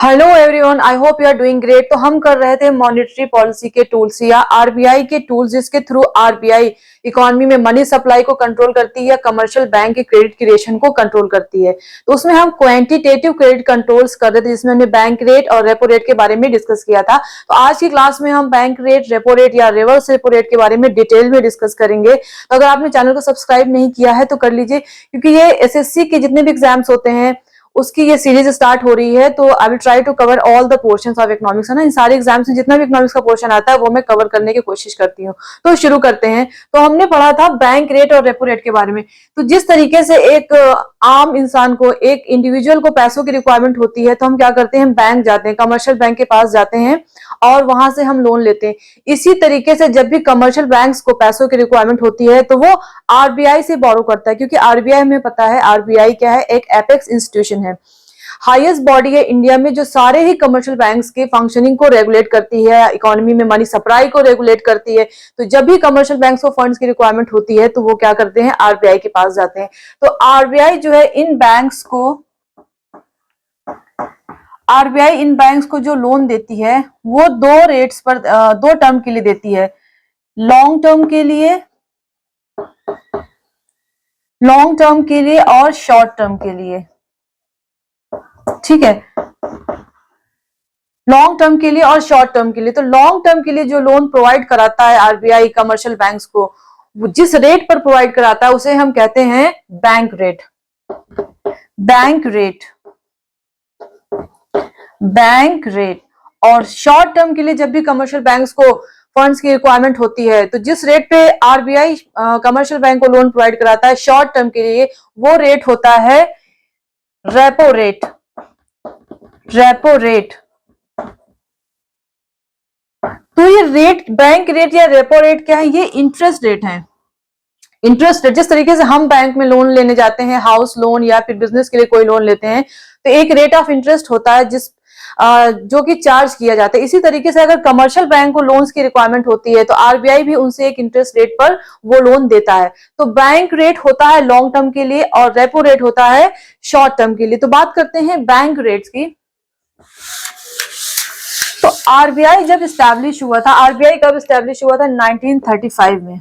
Hello everyone, I hope you are doing great. तो हम कर रहे थे मॉनेटरी पॉलिसी के टूल्स या आरबीआई के टूल्स, जिसके थ्रू आरबीआई इकोनॉमी में मनी सप्लाई को कंट्रोल करती है या कमर्शियल बैंक के क्रेडिट क्रिएशन को कंट्रोल करती है। तो उसमें हम क्वांटिटेटिव क्रेडिट कंट्रोल्स कर रहे थे, जिसमें हमने बैंक रेट और रेपो रेट के बारे में डिस्कस किया था। तो आज की क्लास में हम बैंक रेट, रेपो रेट या रिवर्स रेपो रेट के बारे में डिटेल में डिस्कस करेंगे। तो अगर आपने चैनल को सब्सक्राइब नहीं किया है तो कर लीजिए, क्योंकि ये एसएससी के जितने भी एग्जाम्स होते हैं उसकी ये सीरीज स्टार्ट हो रही है। तो I will try to cover all the portions of economics, है ना। इन सारे एग्जाम्स में जितना भी इकोनॉमिक्स का पोर्शन आता है वो मैं कवर करने की कोशिश करती हूँ। तो शुरू करते हैं। तो हमने पढ़ा था बैंक रेट और रेपो रेट के बारे में। तो जिस तरीके से एक आम इंसान को, एक इंडिविजुअल को पैसों की रिक्वायरमेंट होती है, तो हम क्या करते हैं, बैंक जाते हैं, कमर्शियल बैंक के पास जाते हैं और वहां से हम लोन लेते हैं। इसी तरीके से जब भी कमर्शियल बैंक्स को पैसों की रिक्वायरमेंट होती है तो वो आरबीआई से बोरो करता है, क्योंकि आरबीआई हमें पता है आरबीआई क्या है, एक एपेक्स इंस्टीट्यूशन है, हाईएस्ट बॉडी है इंडिया में, जो सारे ही कमर्शियल बैंक्स के फंक्शनिंग को रेगुलेट करती है, इकोनॉमी में मनी सप्लाई को रेगुलेट करती है। तो जब भी कमर्शियल बैंक्स को फंड्स की रिक्वायरमेंट होती है तो वो क्या करते हैं, आरबीआई के पास जाते हैं। तो आरबीआई जो है इन बैंक्स को, आरबीआई इन बैंक्स को जो लोन देती है वो दो रेट्स पर, दो टर्म के लिए देती है, लॉन्ग टर्म के लिए, लॉन्ग टर्म के लिए और शॉर्ट टर्म के लिए। ठीक है, लॉन्ग टर्म के लिए और शॉर्ट टर्म के लिए। तो लॉन्ग टर्म के लिए जो लोन प्रोवाइड कराता है आरबीआई कमर्शियल बैंक्स को, वो जिस रेट पर प्रोवाइड कराता है उसे हम कहते हैं bank rate. Bank rate, bank rate. और शॉर्ट टर्म के लिए जब भी कमर्शियल बैंक्स को फंड्स की रिक्वायरमेंट होती है तो जिस रेट पे आरबीआई कमर्शियल बैंक को लोन प्रोवाइड कराता है शॉर्ट टर्म के लिए, वो रेट होता है रेपो रेट। Repo rate. तो ये रेट, बैंक रेट या रेपो रेट क्या है, ये इंटरेस्ट रेट है। इंटरेस्ट रेट, जिस तरीके से हम बैंक में लोन लेने जाते हैं, हाउस लोन या फिर बिजनेस के लिए कोई लोन लेते हैं, तो एक रेट ऑफ इंटरेस्ट होता है जिस जो कि चार्ज किया जाता है। इसी तरीके से अगर कमर्शियल बैंक को लोन्स की रिक्वायरमेंट होती है तो आरबीआई भी उनसे एक इंटरेस्ट रेट पर वो लोन देता है। तो बैंक रेट होता है लॉन्ग टर्म के लिए और रेपो रेट होता है शॉर्ट टर्म के लिए। तो बात करते हैं बैंक रेट्स की। तो आरबीआई जब स्टैब्लिश हुआ था, आरबीआई कब स्टैब्लिश हुआ था, 1935 में।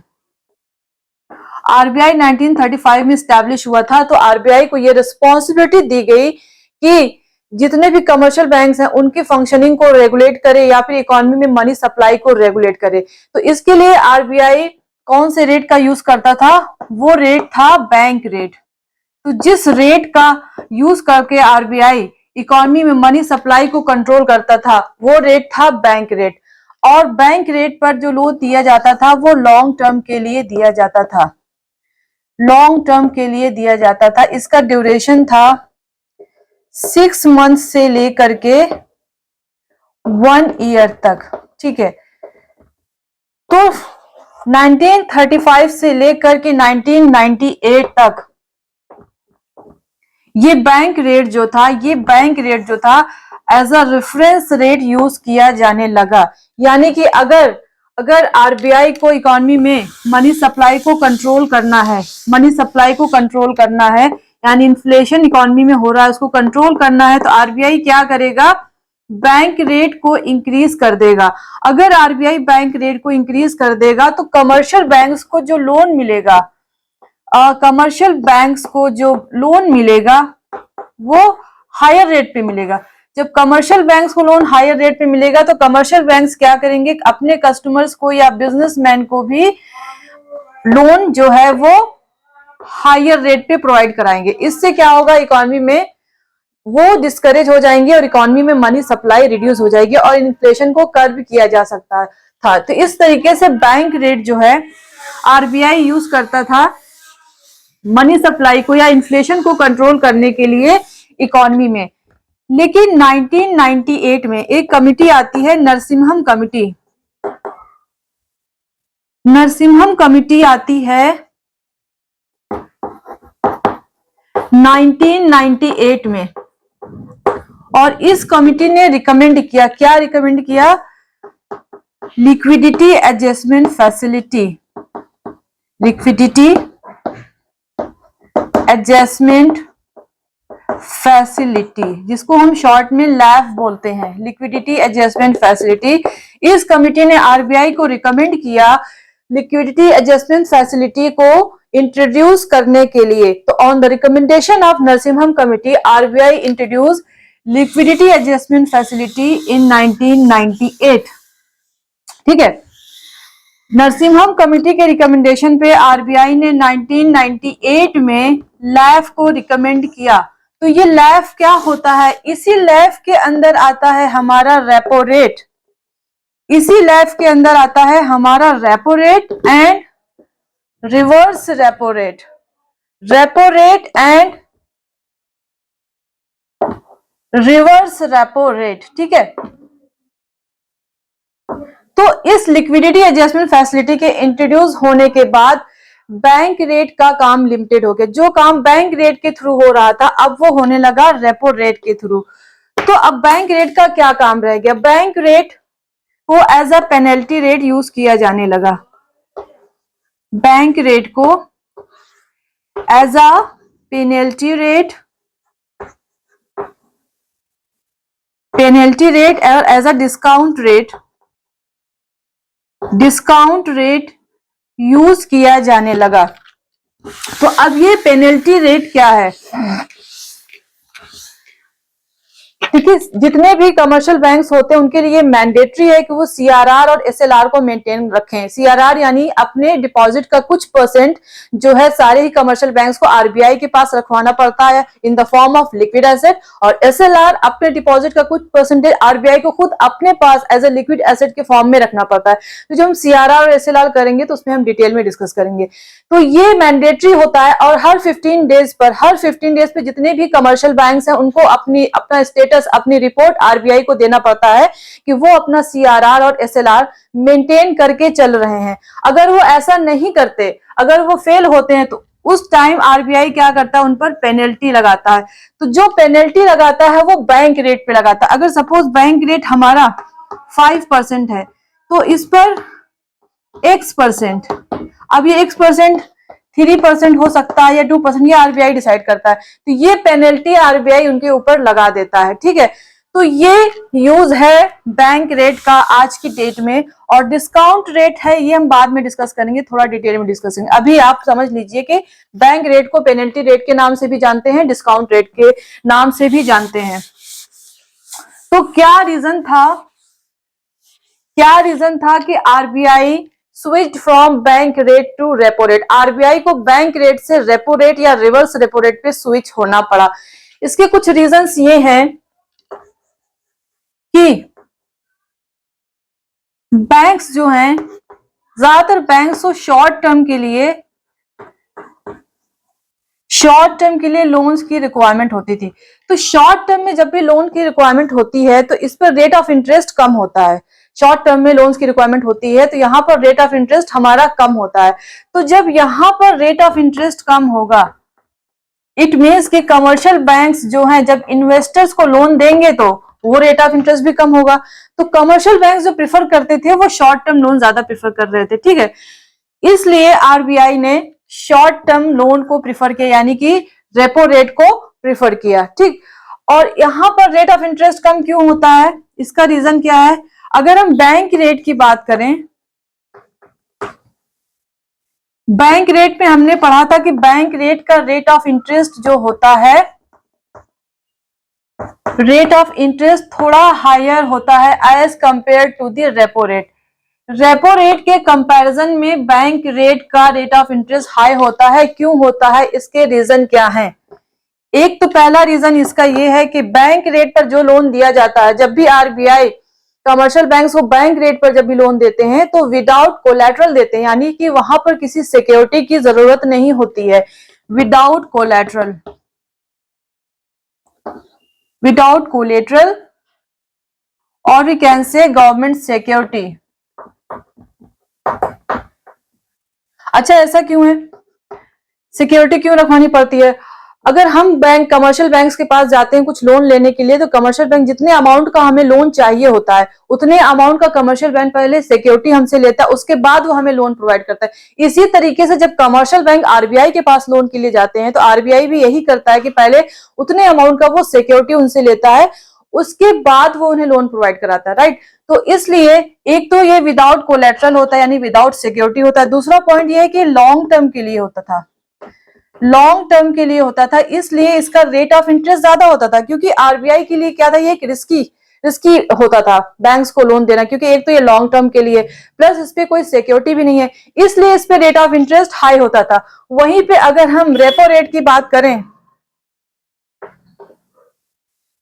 आरबीआई 1935 में स्टैब्लिश हुआ था। तो आरबीआई को यह रिस्पॉन्सिबिलिटी दी गई कि जितने भी कमर्शियल बैंक्स हैं उनकी फंक्शनिंग को रेगुलेट करे या फिर इकोनॉमी में मनी सप्लाई को रेगुलेट करे। तो इसके लिए आरबीआई कौन से रेट का यूज करता था, वो रेट था बैंक रेट। तो जिस रेट का यूज करके आरबीआई इकोनॉमी में मनी सप्लाई को कंट्रोल करता था वो रेट था बैंक रेट। और बैंक रेट पर जो लोन दिया जाता था वो लॉन्ग टर्म के लिए दिया जाता था, लॉन्ग टर्म के लिए दिया जाता था। इसका ड्यूरेशन था 6 मंथ से लेकर के 1 ईयर तक। ठीक है, तो 1935 से लेकर के 1998 तक ये बैंक रेट जो था, ये बैंक रेट जो था as a reference rate use किया जाने लगा। यानी कि अगर आरबीआई को इकोनॉमी में मनी सप्लाई को कंट्रोल करना है, मनी सप्लाई को कंट्रोल करना है, यानी इन्फ्लेशन इकोनॉमी में हो रहा है उसको कंट्रोल करना है, तो आरबीआई क्या करेगा, बैंक रेट को इंक्रीज कर देगा। अगर आरबीआई बैंक रेट को इंक्रीज कर देगा तो कमर्शियल बैंक्स को जो लोन मिलेगा, कमर्शियल बैंक्स को जो लोन मिलेगा वो हायर रेट पे मिलेगा। जब कमर्शियल बैंक्स को लोन हायर रेट पे मिलेगा तो कमर्शियल बैंक्स क्या करेंगे, अपने कस्टमर्स को या बिजनेसमैन को भी लोन जो है वो हायर रेट पे प्रोवाइड कराएंगे। इससे क्या होगा, इकोनॉमी में वो डिस्करेज हो जाएंगे और इकोनॉमी में मनी सप्लाई रिड्यूस हो जाएगी और इन्फ्लेशन को कर्व किया जा सकता था। तो इस तरीके से बैंक रेट जो है आरबीआई यूज करता था मनी सप्लाई को या इन्फ्लेशन को कंट्रोल करने के लिए इकोनॉमी में। लेकिन 1998 में एक कमिटी आती है, नरसिम्हम कमिटी। नरसिम्हम कमिटी आती है 1998 में और इस कमिटी ने रिकमेंड किया, क्या रिकमेंड किया, liquidity adjustment facility. Liquidity adjustment facility, जिसको हम शॉर्ट में लैफ बोलते हैं, लिक्विडिटी एडजस्टमेंट फैसिलिटी। इस कमिटी ने आरबीआई को रिकमेंड किया लिक्विडिटी एडजस्टमेंट फैसिलिटी को इंट्रोड्यूस करने के लिए। तो on the recommendation of Narasimham committee, RBI introduce liquidity adjustment facility in 1998। ठीक है, नरसिम्हम कमिटी के रिकमेंडेशन पे आरबीआई ने 1998 में लैफ को रिकमेंड किया। तो ये लैफ क्या होता है? इसी लैफ के अंदर आता है हमारा रेपो रेट, इसी लैफ के अंदर आता है हमारा repo rate and reverse repo rate, repo rate and reverse repo rate. ठीक है, तो इस लिक्विडिटी एडजस्टमेंट फैसिलिटी के इंट्रोड्यूस होने के बाद बैंक रेट का काम लिमिटेड हो गया। जो काम बैंक रेट के थ्रू हो रहा था अब वो होने लगा रेपो रेट के थ्रू। तो अब बैंक रेट का क्या काम रह गया? बैंक रेट को as a penalty rate use किया जाने लगा, बैंक रेट को as a penalty rate, penalty rate और as a discount rate, discount rate use किया जाने लगा। तो अब ये पेनल्टी रेट क्या है? देखिए, जितने भी कमर्शियल बैंक्स होते हैं उनके लिए मैंडेटरी है कि वो सीआरआर और एसएलआर को मेंटेन रखें। सीआरआर यानी अपने डिपॉजिट का कुछ परसेंट जो है सारे ही कमर्शियल बैंक्स को आरबीआई के पास रखवाना पड़ता है in the form of liquid asset, और एसएलआर अपने डिपॉजिट का कुछ परसेंटेज आरबीआई को खुद अपने पास एज ए लिक्विड एसेट के फॉर्म में रखना पड़ता है। तो जब हम सीआरआर और एसएलआर करेंगे तो उसमें हम डिटेल में डिस्कस करेंगे। तो ये मैंडेटरी होता है और हर 15 डेज पे जितने भी कमर्शियल बैंक्स हैं उनको अपना स्टेटस, अपनी रिपोर्ट आरबीआई को देना पड़ता है कि वो अपना सीआरआर और एसएलआर मेंटेन करके चल रहे हैं। अगर वो ऐसा नहीं करते, अगर वो फेल होते हैं तो उस टाइम आरबीआई क्या करता है? उन पर पेनल्टी लगाता है। तो जो पेनल्टी लगाता है वो बैंक रेट पे लगाता है। अगर सपोज बैंक रेट हमारा 5% है तो इस पर x%, अब ये x% 3% हो सकता है या 2%, ये आरबीआई डिसाइड करता है। तो ये पेनल्टी आरबीआई उनके ऊपर लगा देता है। ठीक है, तो ये यूज है बैंक रेट का आज की डेट में। और डिस्काउंट रेट है, ये हम बाद में डिस्कस करेंगे, थोड़ा डिटेल में डिस्कस करेंगे। अभी आप समझ लीजिए कि बैंक रेट को पेनल्टी रेट के नाम से भी जानते हैं, डिस्काउंट रेट के नाम से भी जानते हैं। तो क्या रीजन था कि RBI switch from bank rate to repo rate? RBI को बैंक रेट से रेपो रेट या रिवर्स रेपो रेट पे स्विच होना पड़ा। इसके कुछ रीजंस ये हैं कि बैंक्स जो हैं, ज्यादातर बैंक्स को शॉर्ट टर्म के लिए लोन्स की रिक्वायरमेंट होती थी। तो शॉर्ट टर्म में जब भी लोन की रिक्वायरमेंट होती है तो इस पर रेट ऑफ इंटरेस्ट कम होता है। शॉर्ट टर्म में लोन्स की रिक्वायरमेंट होती है तो यहां पर रेट ऑफ इंटरेस्ट हमारा कम होता है। तो जब यहां पर रेट ऑफ इंटरेस्ट कम होगा, इट मीन्स कि कमर्शियल बैंक्स जो हैं जब इन्वेस्टर्स को लोन देंगे तो वो रेट ऑफ इंटरेस्ट भी कम होगा। तो कमर्शियल बैंक्स जो प्रिफर करते थे वो शॉर्ट टर्म लोन ज्यादा प्रिफर कर रहे थे। ठीक है, इसलिए आरबीआई ने शॉर्ट टर्म लोन को प्रिफर किया, यानी कि रेपो रेट को प्रिफर किया। ठीक, और यहां पर रेट ऑफ इंटरेस्ट कम क्यों होता है? इसका रीजन क्या है? अगर हम बैंक रेट की बात करें, बैंक रेट में हमने पढ़ा था कि बैंक रेट का रेट ऑफ इंटरेस्ट जो होता है, रेट ऑफ इंटरेस्ट थोड़ा हायर होता है as compare to the repo rate. Repo rate के कंपैरिजन में बैंक रेट का रेट ऑफ इंटरेस्ट हाई होता है। क्यों होता है? इसके रीजन क्या हैं? एक तो पहला रीजन इसका ये है कि बैंक रेट पर जो लोन दिया जाता है, जब भी आरबीआई कमर्शियल बैंक्स को बैंक रेट पर जब भी लोन देते हैं तो विदाउट कोलैटरल देते हैं, यानी कि वहां पर किसी सिक्योरिटी की जरूरत नहीं होती है। विदाउट कोलैटरल, और we can say government security. अच्छा, ऐसा क्यों है? सिक्योरिटी क्यों रखवानी पड़ती है? अगर हम बैंक कमर्शियल बैंक्स के पास जाते हैं कुछ लोन लेने के लिए, तो कमर्शियल बैंक जितने अमाउंट का हमें लोन चाहिए होता है उतने अमाउंट का कमर्शियल बैंक पहले सिक्योरिटी हमसे लेता है, उसके बाद वो हमें लोन प्रोवाइड करता है। इसी तरीके से जब कमर्शियल बैंक आरबीआई के पास लोन के लिए जाते हैं तो आरबीआई भी यही करता है कि पहले उतने अमाउंट का वो सिक्योरिटी उनसे लेता है, उसके बाद वो उन्हें लोन प्रोवाइड कराता है, राइट। तो इसलिए एक तो ये विदाउट कोलेटरल होता है यानी विदाउट सिक्योरिटी होता है, दूसरा पॉइंट ये है कि लॉन्ग टर्म के लिए होता था, लॉन्ग टर्म के लिए होता था, इसलिए इसका रेट ऑफ इंटरेस्ट ज्यादा होता था, क्योंकि आरबीआई के लिए क्या था, ये एक रिस्की होता था बैंक्स को लोन देना, क्योंकि एक तो ये लॉन्ग टर्म के लिए प्लस इस पे कोई सिक्योरिटी भी नहीं है, इसलिए इस पे रेट ऑफ इंटरेस्ट हाई होता था। वहीं पे अगर हम रेपो रेट की बात करें,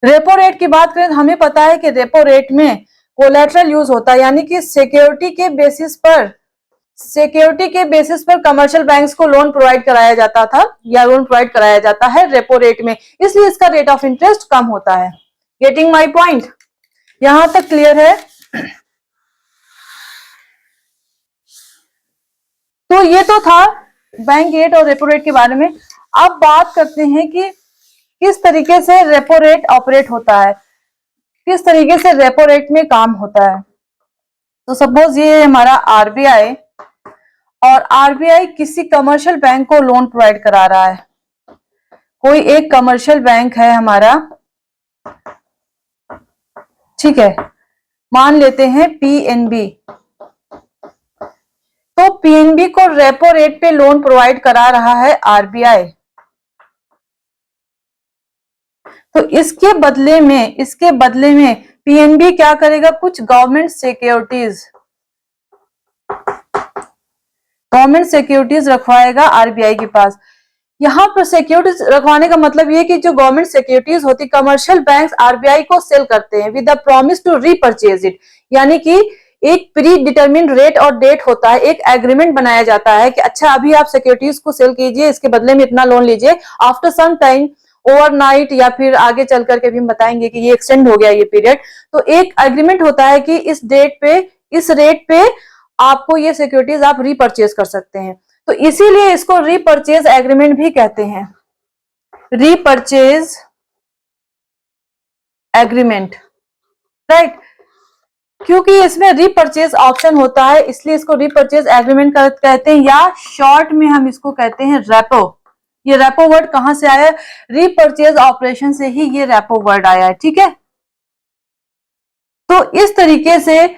रेपो रेट की बात करें तो हमें पता है कि रेपो रेट में कोलेटरल यूज होता है, यानी कि सिक्योरिटी के बेसिस पर कमर्शियल बैंक्स को लोन प्रोवाइड कराया जाता था या लोन प्रोवाइड कराया जाता है रेपो रेट में, इसलिए इसका रेट ऑफ इंटरेस्ट कम होता है। Getting my point? यहां तक क्लियर है? तो ये तो था बैंक रेट और रेपो रेट के बारे में। अब बात करते हैं कि किस तरीके से रेपो रेट ऑपरेट होता है, किस तरीके से रेपो रेट में काम होता है। तो सपोज ये हमारा आरबीआई, और आरबीआई किसी कमर्शियल बैंक को लोन प्रोवाइड करा रहा है, कोई एक कमर्शियल बैंक है हमारा, ठीक है, मान लेते हैं पीएनबी। तो पीएनबी को रेपो रेट पे लोन प्रोवाइड करा रहा है आरबीआई। तो इसके बदले में पीएनबी क्या करेगा, कुछ गवर्नमेंट सिक्योरिटीज रखवाएगा आरबीआई के पास। यहां पर सिक्योरिटीज रखवाने का मतलब ये कि जो गवर्नमेंट सिक्योरिटीज होती, कमर्शियल बैंक्स आरबीआई को सेल करते हैं with the promise to repurchase it, यानी कि एक प्री डिटरमिन्ड रेट और डेट होता है, एक एग्रीमेंट बनाया जाता है कि अच्छा अभी आप सिक्योरिटीज को सेल कीजिए, इसके बदले में इतना लोन लीजिए, आफ्टर सम टाइम ओवरनाइट या फिर आगे चल करके भी हम बताएंगे कि ये एक्सटेंड हो गया ये पीरियड, तो एक एग्रीमेंट होता है कि इस डेट पे इस रेट पे आपको ये सिक्योरिटीज आप रीपरचेज कर सकते हैं। तो इसीलिए इसको रीपरचेज एग्रीमेंट भी कहते हैं, रीपरचेज एग्रीमेंट, राइट। क्योंकि इसमें रीपरचेज ऑप्शन होता है इसलिए इसको रीपरचेज एग्रीमेंट कहते हैं, या शॉर्ट में हम इसको कहते हैं रेपो। ये रेपो वर्ड कहां से आया? रीपरचेज ऑपरेशन से ही ये रेपो वर्ड आया है, ठीक है। तो इस तरीके से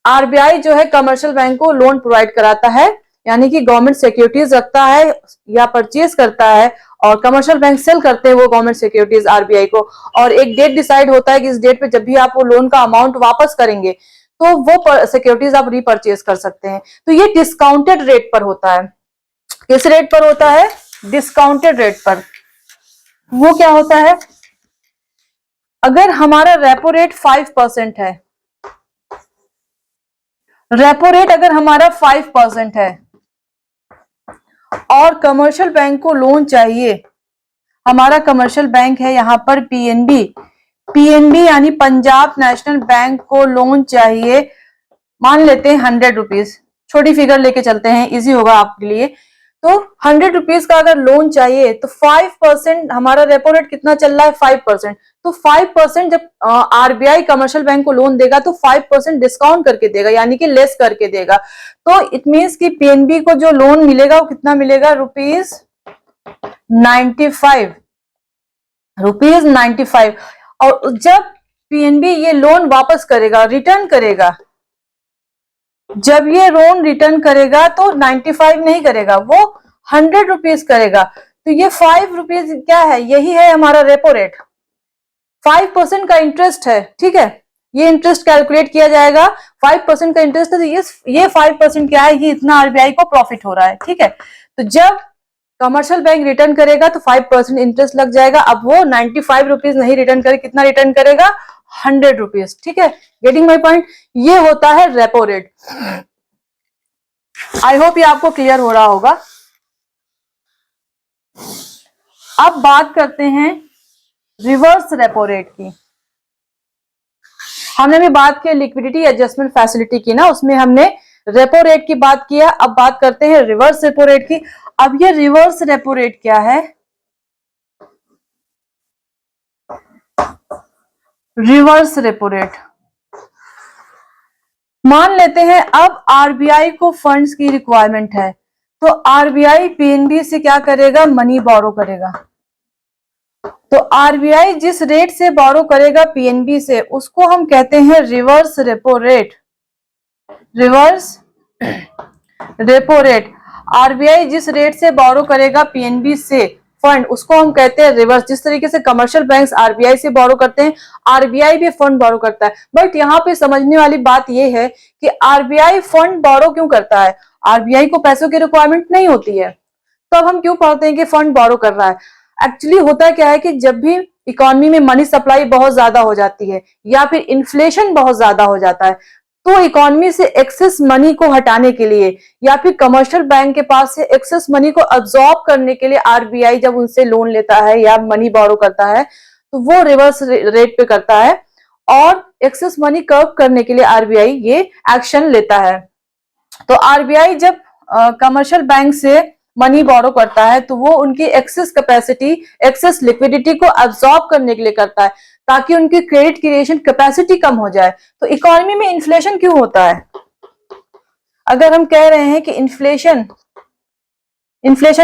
आरबीआई जो है कमर्शियल बैंक को लोन प्रोवाइड कराता है, यानी कि गवर्नमेंट सिक्योरिटीज रखता है या परचेज करता है, और कमर्शियल बैंक सेल करते हैं वो गवर्नमेंट सिक्योरिटीज आरबीआई को, और एक डेट डिसाइड होता है कि इस डेट पे जब भी आप वो लोन का अमाउंट वापस करेंगे तो वो सिक्योरिटीज आप रीपरचेज कर सकते हैं। तो ये डिस्काउंटेड रेट पर होता है। किस रेट पर होता है? डिस्काउंटेड रेट पर। वो क्या होता है? अगर हमारा रेपो रेट 5% है, रेपो रेट अगर हमारा 5% है और कमर्शियल बैंक को लोन चाहिए, हमारा कमर्शियल बैंक है यहां पर पीएनबी यानी पंजाब नेशनल बैंक को लोन चाहिए, मान लेते हैं 100 रुपीज, छोटी फिगर लेके चलते हैं इजी होगा आपके लिए। तो 100 रुपीज का अगर लोन चाहिए तो 5% हमारा रेपो रेट कितना चल रहा है? 5%। तो 5% जब आरबीआई कमर्शियल बैंक को लोन देगा तो 5% डिस्काउंट करके देगा, यानी कि लेस करके देगा। तो इट मीन्स कि पीएनबी को जो लोन मिलेगा वो कितना मिलेगा? ₹95। और जब पीएनबी ये लोन वापस करेगा, रिटर्न करेगा, जब ये लोन रिटर्न करेगा तो 95 नहीं करेगा, वो 100 रुपीज करेगा। तो ये 5 रुपीज क्या है? यही है हमारा रेपो रेट। 5% का इंटरेस्ट है, ठीक है, ये इंटरेस्ट कैलकुलेट किया जाएगा, 5% का इंटरेस्ट है, तो ये 5% क्या है? ये इतना आरबीआई को प्रॉफिट हो रहा है, ठीक है। तो जब कमर्शियल बैंक रिटर्न करेगा तो 5% इंटरेस्ट लग जाएगा। अब वो 95 रुपीज नहीं रिटर्न करे, कितना रिटर्न करेगा? 100 रुपीज, ठीक है। Getting my point? ये होता है रेपो रेट। आई होप ये आपको क्लियर हो रहा होगा। अब बात करते हैं रिवर्स रेपो रेट की। हमने भी बात की लिक्विडिटी एडजस्टमेंट फैसिलिटी की ना, उसमें हमने रेपो रेट की बात किया। अब बात करते हैं रिवर्स रेपो रेट की। अब ये रिवर्स रेपो रेट क्या है? Reverse repo rate. मान लेते हैं अब आरबीआई को फंड्स की रिक्वायरमेंट है, तो आरबीआई पीएनबी से क्या करेगा, मनी बोरो करेगा। तो आरबीआई जिस रेट से बोरो करेगा पीएनबी से, उसको हम कहते हैं reverse repo rate. Reverse repo rate. RBI जिस रेट से बोरो करेगा पीएनबी से फंड, उसको हम कहते हैं रिवर्स। जिस तरीके से कमर्शियल बैंक्स आरबीआई से बोरो करते हैं, आरबीआई भी फंड बोरो करता है। बट यहाँ पे समझने वाली बात यह है कि आरबीआई फंड बोरो क्यों करता है। आरबीआई को पैसों की रिक्वायरमेंट नहीं होती है, तो अब हम क्यों पढ़ते हैं कि फंड बोरो कर रहा है। एक्चुअली होता क्या है कि जब भी इकोनॉमी में मनी सप्लाई बहुत ज्यादा हो जाती है या फिर इन्फ्लेशन बहुत ज्यादा हो जाता है, तो इकोनॉमी से एक्सेस मनी को हटाने के लिए या फिर कमर्शियल बैंक के पास से एक्सेस मनी को अब्सॉर्ब करने के लिए आरबीआई जब उनसे लोन लेता है या मनी बोरो करता है, तो वो रिवर्स रेट पे करता है और एक्सेस मनी कर्व करने के लिए आरबीआई ये एक्शन लेता है। तो आरबीआई जब कमर्शियल बैंक से मनी बोरो करता है, तो वो उनकी एक्सेस कैपेसिटी, एक्सेस लिक्विडिटी को अब्सॉर्ब करने के लिए करता है, ताकि उनकी क्रेडिट क्रिएशन कैपेसिटी कम हो जाए। तो इकोनॉमी में इन्फ्लेशन क्यों होता है। अगर हम कह रहे हैं कि इन्फ्लेशन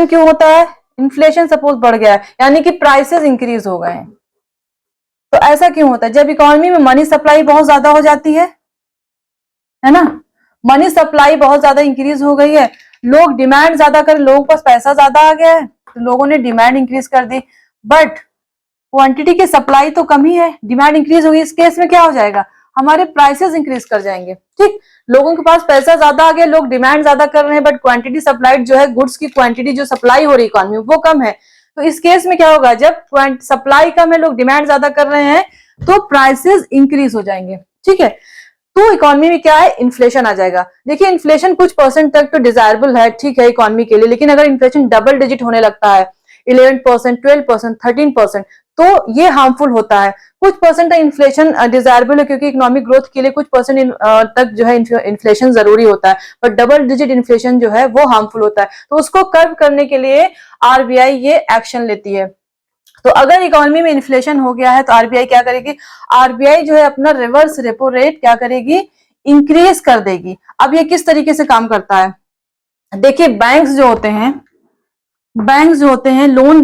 क्यों होता है, इन्फ्लेशन सपोज बढ़ गया है, यानी कि प्राइसेस इंक्रीज हो गए हैं, तो ऐसा क्यों होता है। जब इकोनॉमी में मनी सप्लाई बहुत ज्यादा हो जाती है ना, मनी सप्लाई बहुत ज्यादा इंक्रीज हो गई है, लोग डिमांड ज्यादा कर, लोगों के पास पैसा ज्यादा आ गया है, तो लोगों ने डिमांड इंक्रीज कर दी। बट क्वांटिटी की सप्लाई तो कम ही है, डिमांड इंक्रीज होगी, इस केस में क्या हो जाएगा, हमारे प्राइसेस इंक्रीज कर जाएंगे। ठीक, लोगों के पास पैसा ज्यादा आ गया, लोग डिमांड ज्यादा कर रहे हैं, बट क्वांटिटी सप्लाइड जो है, गुड्स की क्वांटिटी जो सप्लाई हो रही है इकोनॉमी वो कम है। तो इस केस में क्या होगा, जब सप्लाई कम है, लोग डिमांड ज्यादा कर रहे हैं, तो प्राइसेस इंक्रीज हो जाएंगे। ठीक है, तो इकोनॉमी में क्या है, इन्फ्लेशन आ जाएगा। देखिए इन्फ्लेशन कुछ परसेंट तक तो डिजायरेबल है, ठीक है इकोनॉमी के लिए, लेकिन अगर इन्फ्लेशन डबल डिजिट होने लगता है, 11%, 12%, 13%, तो ये हार्मफुल होता है। कुछ परसेंट इन्फ्लेशन डिजायरेबल है, क्योंकि इकोनॉमिक ग्रोथ के लिए कुछ परसेंट तक जो है इन्फ्लेशन जरूरी होता है, बट डबल डिजिट इन्फ्लेशन जो है वो हार्मफुल होता है। तो उसको कर्व करने के लिए आरबीआई ये एक्शन लेती है। तो अगर इकोनॉमी में इन्फ्लेशन हो गया है, तो आरबीआई क्या करेगी, आरबीआई जो है अपना रिवर्स रेपो रेट क्या करेगी, इंक्रीज कर देगी। अब ये किस तरीके से काम करता है, देखिए बैंक्स जो होते हैं लोन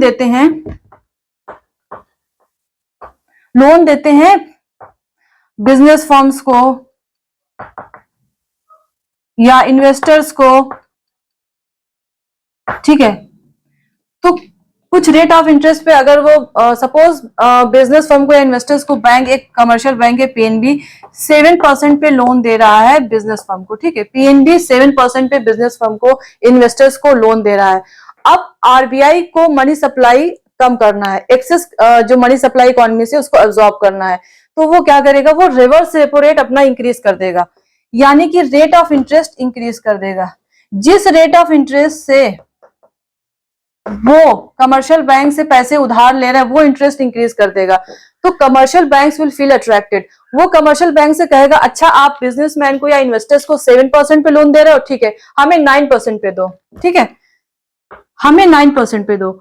देते हैं बिजनेस फर्म्स को या इन्वेस्टर्स को। ठीक है, तो कुछ रेट ऑफ इंटरेस्ट पे अगर वो सपोज बिजनेस फर्म को या इन्वेस्टर्स को बैंक, एक कमर्शियल बैंक है पीएनबी, 7% पे लोन दे रहा है बिजनेस फर्म को। ठीक है, पीएनबी 7% पे बिजनेस फर्म को, इन्वेस्टर्स को लोन दे रहा है। अब आरबीआई को मनी सप्लाई कम करना है, एक्सेस जो मनी सप्लाई इकोनॉमी से उसको अब्सॉर्ब करना है, तो वो क्या करेगा, वो रिवर्स रेपो रेट अपना इंक्रीज कर देगा, यानी कि रेट ऑफ इंटरेस्ट इंक्रीज कर देगा। जिस रेट ऑफ इंटरेस्ट से वो कमर्शियल बैंक से पैसे उधार ले रहे हैं, वो इंटरेस्ट इंक्रीज कर देगा। तो commercial banks will feel attracted. वो कमर्शियल बैंक से कहेगा, अच्छा आप बिजनेसमैन को या इन्वेस्टर्स को 7% पे लोन दे रहे हो, ठीक है हमें 9% पे दो, ठीक है हमें 9% पे दो।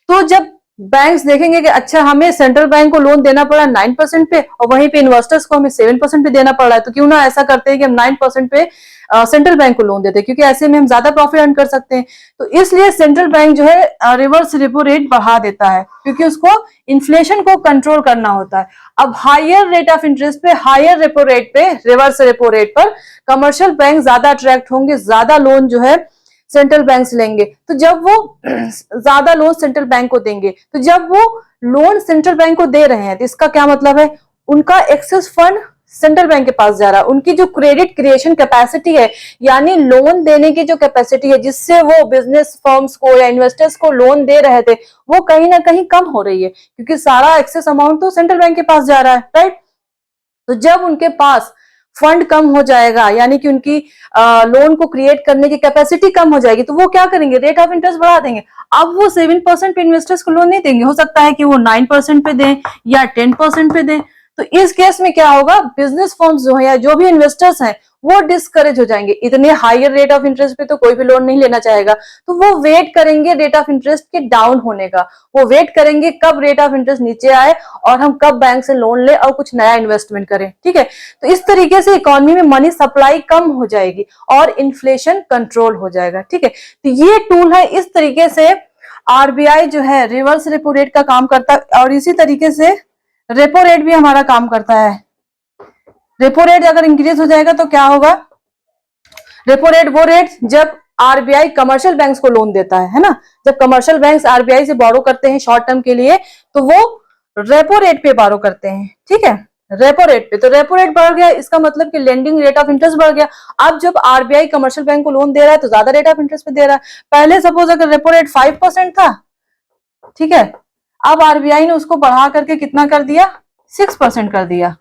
तो जब बैंक्स देखेंगे कि अच्छा हमें सेंट्रल बैंक को लोन देना पड़ा 9% पे और वहीं पे इन्वेस्टर्स को हमें 7% पे देना पड़ रहा है, तो क्यों ना ऐसा करते हैं कि हम 9% पे सेंट्रल बैंक को लोन देते हैं, क्योंकि ऐसे में हम ज्यादा प्रॉफिट अर्न कर सकते हैं। तो इसलिए सेंट्रल बैंक जो है रिवर्स रेपो रेट बढ़ा देता है, क्योंकि उसको इन्फ्लेशन को कंट्रोल करना होता है। अब हायर रेट ऑफ इंटरेस्ट पे, हायर रेपो रेट पे, रिवर्स रेपो रेट पर कमर्शियल बैंक ज्यादा अट्रैक्ट होंगे, ज्यादा लोन जो है सेंट्रल बैंक से लेंगे। तो जब वो ज्यादा लोन सेंट्रल बैंक को देंगे, तो जब वो लोन सेंट्रल बैंक को दे रहे हैं, तो इसका क्या मतलब है, उनका एक्सेस फंड सेंट्रल बैंक के पास जा रहा है। उनकी जो क्रेडिट क्रिएशन कैपेसिटी है, यानी लोन देने की जो कैपेसिटी है, जिससे वो बिजनेस फर्म्स को या इन्वेस्टर्स को लोन दे रहे थे, वो कहीं ना कहीं कम हो रही है, क्योंकि सारा एक्सेस अमाउंट तो सेंट्रल बैंक के पास जा रहा है, राइट। तो जब उनके पास फंड कम हो जाएगा, यानी कि उनकी लोन को क्रिएट करने की कैपेसिटी कम हो जाएगी, तो वो क्या करेंगे, रेट ऑफ इंटरेस्ट बढ़ा देंगे। अब वो 7% पे इन्वेस्टर्स को लोन नहीं देंगे, हो सकता है कि वो 9% पे दें या 10% पे दें। तो इस केस में क्या होगा, बिजनेस फर्म्स जो है या जो भी इन्वेस्टर्स हैं, वो डिस्करेज हो जाएंगे। इतने हायर रेट ऑफ इंटरेस्ट पे तो कोई भी लोन नहीं लेना चाहेगा, तो वो वेट करेंगे रेट ऑफ इंटरेस्ट के डाउन होने का। वो वेट करेंगे कब रेट ऑफ इंटरेस्ट नीचे आए और हम कब बैंक से लोन ले और कुछ नया इन्वेस्टमेंट करें। ठीक है, तो इस तरीके से इकोनॉमी में मनी सप्लाई कम हो जाएगी और इन्फ्लेशन कंट्रोल हो जाएगा। ठीक है, तो ये टूल है, इस तरीके से आरबीआई जो है रिवर्स रेपो रेट का काम करता है और इसी तरीके से रेपो रेट भी हमारा काम करता है। रेपो रेट अगर इंक्रीज हो जाएगा तो क्या होगा, रेपो रेट वो रेट जब आरबीआई कमर्शियल बैंक्स को लोन देता है ना, जब कमर्शियल बैंक्स आरबीआई से बोरो करते हैं शॉर्ट टर्म के लिए, तो वो रेपो रेट पे बोरो करते हैं। ठीक है, रेपो रेट पे, तो रेपो रेट बढ़ गया, इसका मतलब कि लेंडिंग रेट ऑफ इंटरेस्ट बढ़ गया। अब जब आरबीआई कमर्शियल बैंक को लोन दे रहा है तो ज्यादा रेट ऑफ इंटरेस्ट पे दे रहा है। पहले सपोज अगर रेपो रेट 5% था, ठीक है, अब आरबीआई ने उसको बढ़ा करके कितना कर दिया, 6% कर दिया।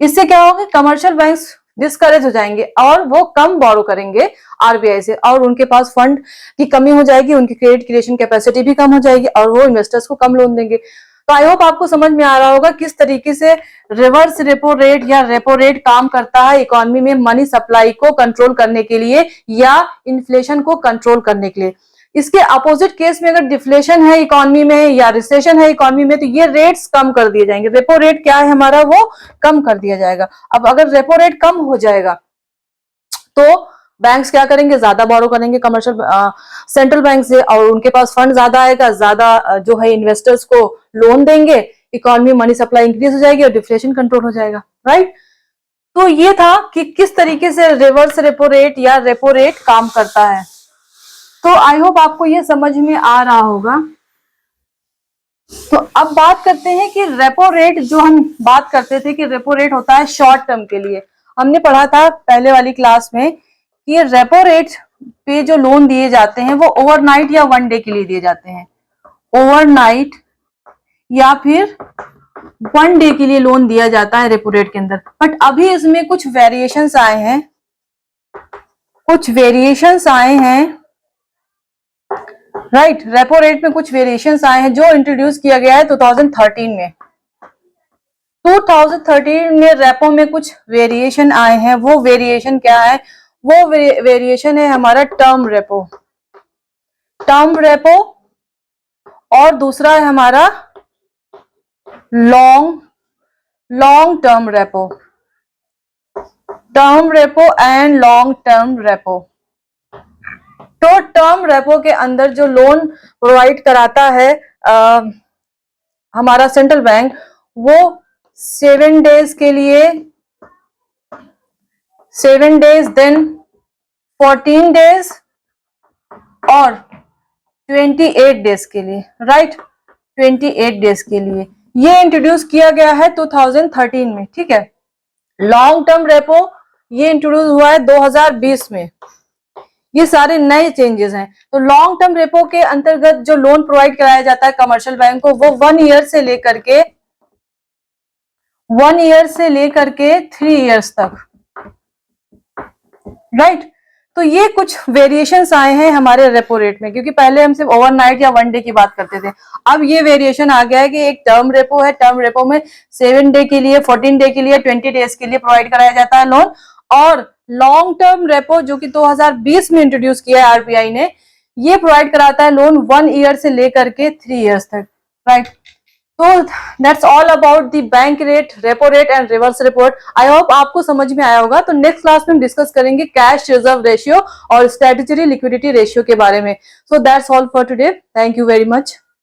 इससे क्या होगा, कमर्शियल बैंक्स डिस्करेज हो जाएंगे और वो कम बोरो करेंगे आरबीआई से और उनके पास फंड की कमी हो जाएगी, उनकी क्रेडिट क्रिएशन कैपेसिटी भी कम हो जाएगी और वो इन्वेस्टर्स को कम लोन देंगे। तो आई होप आपको समझ में आ रहा होगा किस तरीके से रिवर्स रेपो रेट या रेपो रेट काम करता है इकोनॉमी में मनी सप्लाई को कंट्रोल करने के लिए या इन्फ्लेशन को कंट्रोल करने के लिए। इसके अपोजिट केस में अगर डिफ्लेशन है इकोनॉमी में या रिसेशन है इकोनॉमी में, तो ये रेट्स कम कर दिए जाएंगे। रेपो रेट क्या है हमारा, वो कम कर दिया जाएगा। अब अगर रेपो रेट कम हो जाएगा तो बैंक्स क्या करेंगे, ज्यादा बोरो करेंगे कमर्शियल सेंट्रल बैंक से और उनके पास फंड ज्यादा आएगा, ज्यादा जो है इन्वेस्टर्स को लोन देंगे, इकोनॉमी मनी सप्लाई इंक्रीज हो जाएगी और डिफ्लेशन कंट्रोल हो जाएगा। राइट, तो ये था कि किस तरीके से रिवर्स रेपो रेट या रेपो रेट काम करता है। तो आई होप आपको ये समझ में आ रहा होगा। तो अब बात करते हैं कि रेपो रेट, जो हम बात करते थे कि रेपो रेट होता है शॉर्ट टर्म के लिए। हमने पढ़ा था पहले वाली क्लास में कि रेपो रेट पे जो लोन दिए जाते हैं वो ओवरनाइट या वन डे के लिए दिए जाते हैं। ओवरनाइट या फिर वन डे के लिए लोन दिया जाता है रेपो रेट के अंदर। बट अभी इसमें कुछ वेरिएशंस आए हैं, राइट, रेपो रेट में कुछ वेरिएशंस आए हैं जो इंट्रोड्यूस किया गया है 2013 में। 2013 में रेपो में कुछ वेरिएशन आए हैं। वो वेरिएशन क्या है, वो वेरिएशन है हमारा टर्म रेपो और दूसरा है हमारा long term repo and long term repo. तो टर्म रेपो के अंदर जो लोन प्रोवाइड कराता है हमारा सेंट्रल बैंक, वो 7 डेज के लिए, 7 डेज, देन 14 डेज और 28 डेज के लिए। राइट, 28 डेज के लिए ये इंट्रोड्यूस किया गया है 2013 में। ठीक है, लॉन्ग टर्म रेपो ये इंट्रोड्यूस हुआ है 2020 में। ये सारे नए चेंजेस हैं। तो लॉन्ग टर्म रेपो के अंतर्गत जो लोन प्रोवाइड कराया जाता है कमर्शियल बैंक को, वो 1 ईयर से लेकर के 3 इयर्स तक। राइट, तो ये कुछ वेरिएशंस आए हैं हमारे रेपो रेट में, क्योंकि पहले हम सिर्फ ओवरनाइट या वन डे की बात करते थे। अब ये वेरिएशन आ गया है कि एक टर्म रेपो है, टर्म रेपो में 7 डे के लिए, 14 डे के लिए, 20 डेज के लिए प्रोवाइड कराया जाता है लोन। और लॉन्ग टर्म रेपो जो कि 2020 में इंट्रोड्यूस किया है आरबीआई ने, ये प्रोवाइड कराता है लोन 1 ईयर से लेकर के 3 इयर्स तक। राइट, तो that's all about the bank rate, repo rate and reverse repo rate. I hope आपको समझ में आया होगा। तो नेक्स्ट क्लास में हम डिस्कस करेंगे कैश रिजर्व रेशियो और स्ट्रेटेजी लिक्विडिटी रेशियो के बारे में। So that's all for today, thank you very much.